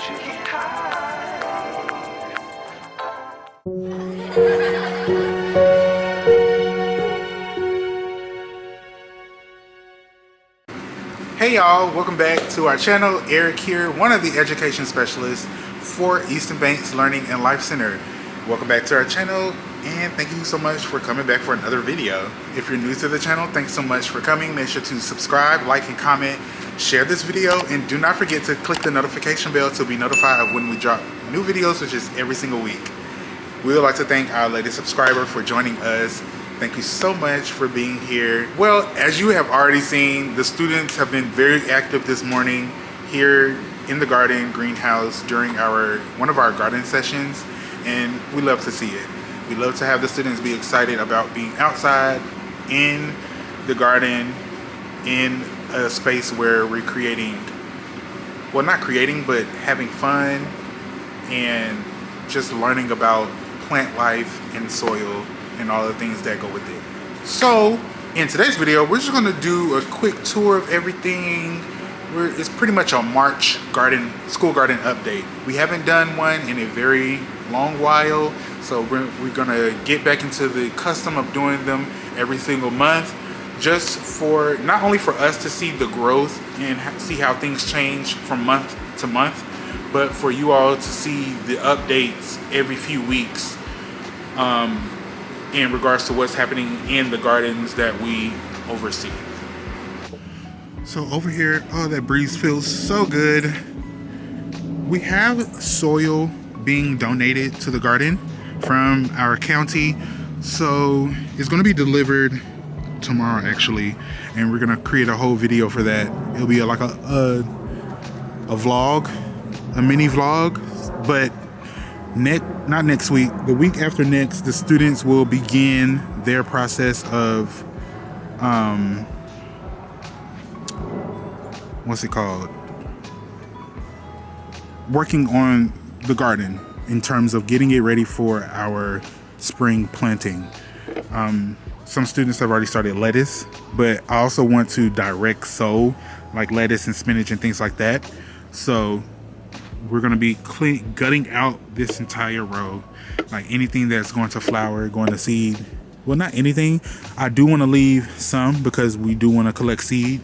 Hey y'all, welcome back to our channel. Eric here, one of the education specialists for Easton Banks Learning and Life Center. Welcome back to our channel and thank you so much for coming back for another video. If you're new to the channel, thanks so much for coming. Make sure to subscribe, like, and comment, share this video, and do not forget to click the notification bell to be notified of when we drop new videos, which is every single week. We would like to thank our latest subscriber for joining us. Thank you so much for being here. Well, as you have already seen, the students have been very active this morning here in the garden greenhouse during one of our garden sessions, and we love to see it. We love to have the students be excited about being outside in the garden in a space where we're creating, well, not creating, but having fun and just learning about plant life and soil and all the things that go with it. So in today's video, we're just gonna do a quick tour of everything. It's pretty much a March school garden update. We haven't done one in a very long while, so we're gonna get back into the custom of doing them every single month, just for not only for us to see the growth and see how things change from month to month, but for you all to see the updates every few weeks in regards to what's happening in the gardens that we oversee. So over here, oh, that breeze feels so good. We have soil being donated to the garden from our county. So it's gonna be delivered tomorrow actually, and we're gonna create a whole video for that. It'll be like a vlog, a mini vlog, but not next week, the week after next, the students will begin their process of what's it called, working on the garden in terms of getting it ready for our spring planting. Some students have already started lettuce, but I also want to direct sow like lettuce and spinach and things like that. So we're going to be gutting out this entire row, like anything that's going to flower, going to seed. Well, not anything. I do want to leave some because we do want to collect seed,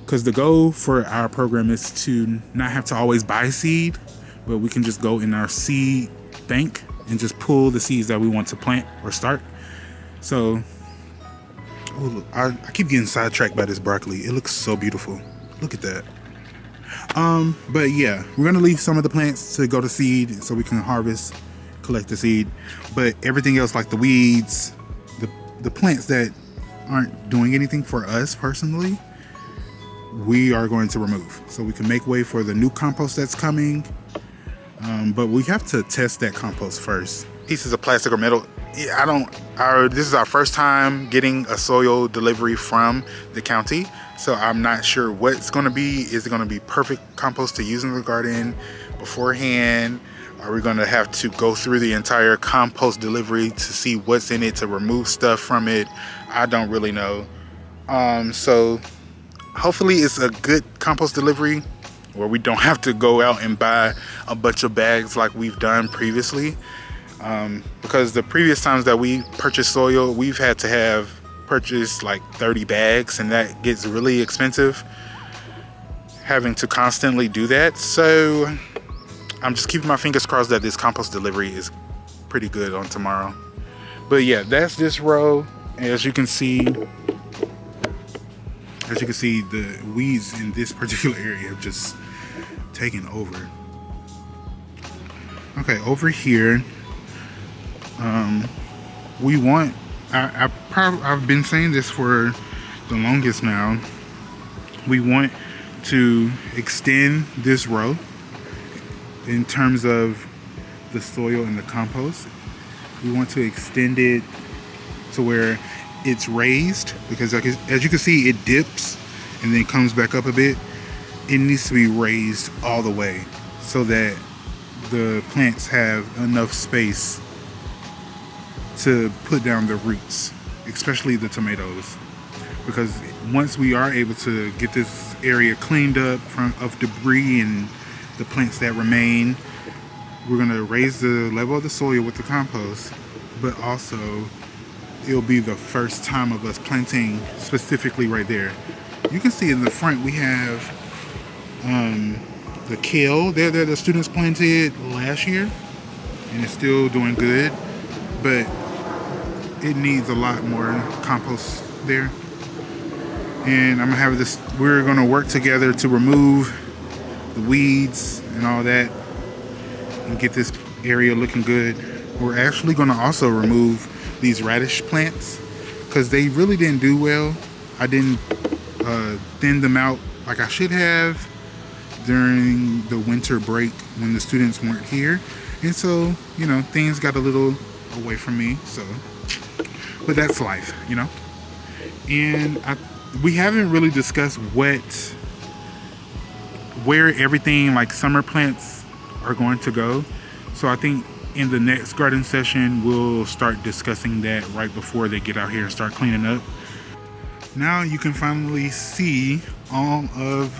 because the goal for our program is to not have to always buy seed, but we can just go in our seed bank and just pull the seeds that we want to plant or start. So oh, look, I keep getting sidetracked by this broccoli. It looks so beautiful. Look at that. But yeah, we're gonna leave some of the plants to go to seed so we can harvest, collect the seed, but everything else, like the weeds, the plants that aren't doing anything for us personally, we are going to remove so we can make way for the new compost that's coming. But we have to test that compost first. Pieces of plastic or metal, this is our first time getting a soil delivery from the county, so I'm not sure what it's going to be. Is it going to be perfect compost to use in the garden beforehand? Are we going to have to go through the entire compost delivery to see what's in it, to remove stuff from it? I don't really know. So hopefully it's a good compost delivery where we don't have to go out and buy a bunch of bags like we've done previously. Because the previous times that we purchased soil, we've had to have purchased like 30 bags, and that gets really expensive having to constantly do that. So I'm just keeping my fingers crossed that this compost delivery is pretty good on tomorrow. But yeah, that's this row. As you can see, the weeds in this particular area have just taken over. Okay, over here, we want, I've been saying this for the longest now, we want to extend this row in terms of the soil and the compost. We want to extend it to where it's raised, because like, as you can see, it dips and then comes back up a bit. It needs to be raised all the way so that the plants have enough space to put down the roots, especially the tomatoes, because once we are able to get this area cleaned up of debris and the plants that remain. We're gonna raise the level of the soil with the compost, but also it'll be the first time of us planting specifically right there. You can see in the front we have the kale there that the students planted last year, and it's still doing good, but it needs a lot more compost there. And I'm gonna have this, we're gonna work together to remove the weeds and all that and get this area looking good. We're actually gonna also remove these radish plants because they really didn't do well. I didn't thin them out like I should have during the winter break when the students weren't here, and so things got a little away from me. So, but that's life, And we haven't really discussed where everything like summer plants are going to go. So I think in the next garden session we'll start discussing that right before they get out here and start cleaning up. Now you can finally see all of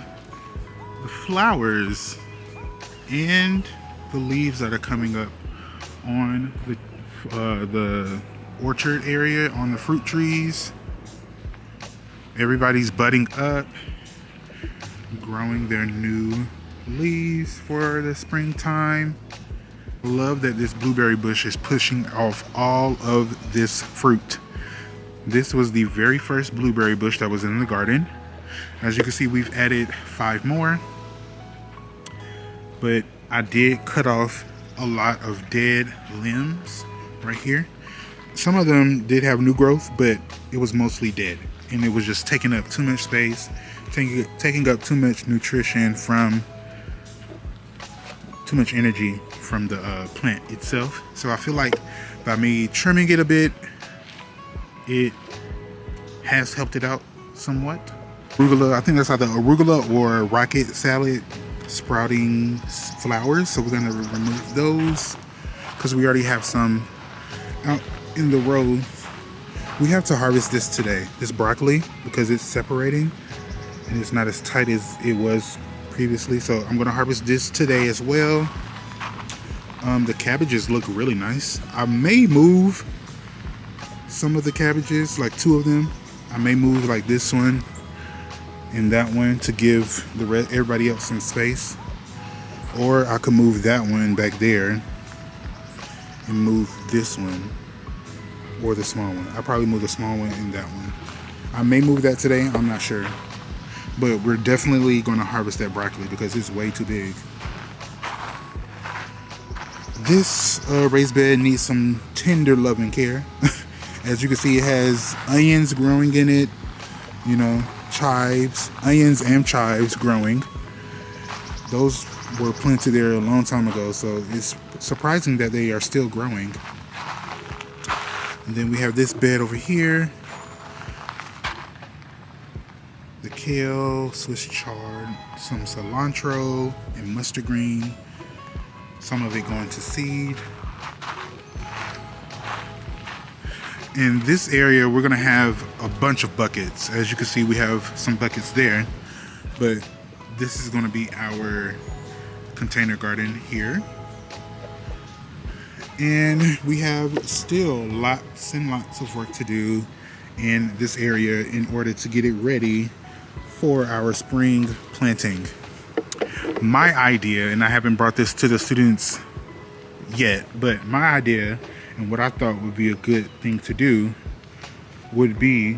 the flowers and the leaves that are coming up on the orchard area, on the fruit trees. Everybody's budding up, growing their new leaves for the springtime. Love that this blueberry bush is pushing off all of this fruit. This was the very first blueberry bush that was in the garden. As you can see, we've added 5 more, but I did cut off a lot of dead limbs right here. Some of them did have new growth, but it was mostly dead, and it was just taking up too much space, taking up too much nutrition from, too much energy from the plant itself. So I feel like by me trimming it a bit, it has helped it out somewhat. Arugula, I think that's either arugula or rocket salad sprouting flowers. So we're gonna remove those because we already have some out in the row. We have to harvest this today, this broccoli, because it's separating and it's not as tight as it was previously. So I'm gonna harvest this today as well. The cabbages look really nice. I may move some of the cabbages, like 2 of them. I may move like this one and that one to give everybody else some space, or I could move that one back there and move this one, or the small one. I'll probably move the small one and that one. I may move that today, I'm not sure, but we're definitely going to harvest that broccoli because it's way too big. This raised bed needs some tender loving care. As you can see, it has onions growing in it, chives, onions and chives growing. Those were planted there a long time ago, so it's surprising that they are still growing. And then we have this bed over here. The kale, Swiss chard, some cilantro, and mustard green. Some of it going to seed. In this area, we're gonna have a bunch of buckets. As you can see, we have some buckets there, but this is gonna be our container garden here. And we have still lots and lots of work to do in this area in order to get it ready for our spring planting. My idea, and I haven't brought this to the students yet, but my idea and what I thought would be a good thing to do would be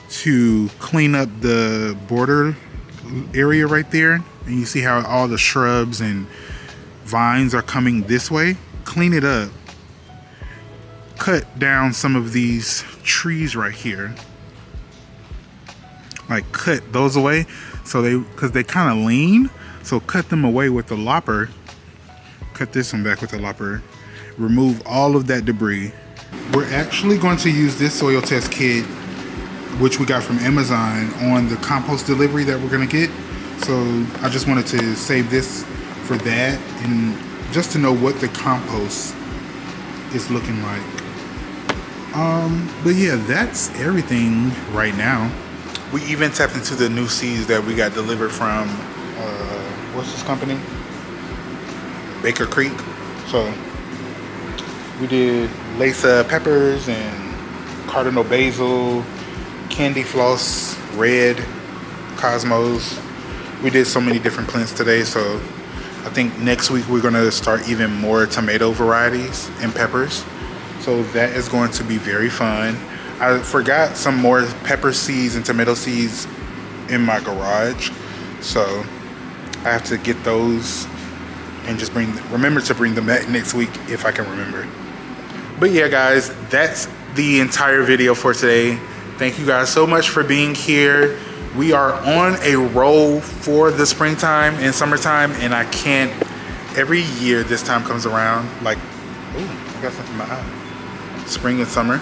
to clean up the border area right there. And you see how all the shrubs and vines are coming this way? Clean it up. Cut down some of these trees right here. Like cut those away because they kind of lean. So cut them away with the lopper. Cut this one back with the lopper. Remove all of that debris. We're actually going to use this soil test kit, which we got from Amazon, on the compost delivery that we're gonna get. So I just wanted to save this for that and just to know what the compost is looking like. But yeah, that's everything right now. We even tapped into the new seeds that we got delivered from what's this company? Baker Creek. So we did Lesa peppers and cardinal basil, candy floss, red, cosmos. We did so many different plants today, so I think next week we're gonna start even more tomato varieties and peppers. So that is going to be very fun. I forgot some more pepper seeds and tomato seeds in my garage, so I have to get those and just remember to bring them back next week if I can remember. But yeah, guys, that's the entire video for today. Thank you guys so much for being here. We are on a roll for the springtime and summertime, and I can't, every year this time comes around, like, oh, I got something in my eye. Spring and summer,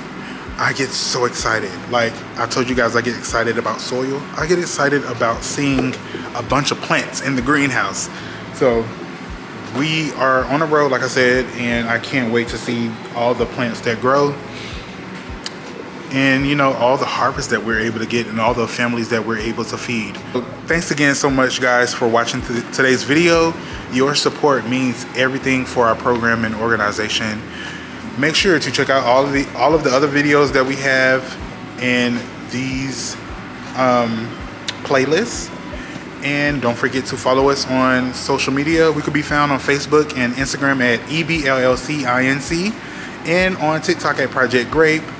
I get so excited. Like I told you guys, I get excited about soil. I get excited about seeing a bunch of plants in the greenhouse. So we are on a road, like I said, and I can't wait to see all the plants that grow. And you know, all the harvest that we're able to get and all the families that we're able to feed. So thanks again so much, guys, for watching today's video. Your support means everything for our program and organization. Make sure to check out all of the other videos that we have in these playlists. And don't forget to follow us on social media. We could be found on Facebook and Instagram at EBLLCINC, and on TikTok at Project G.R.A.P.E.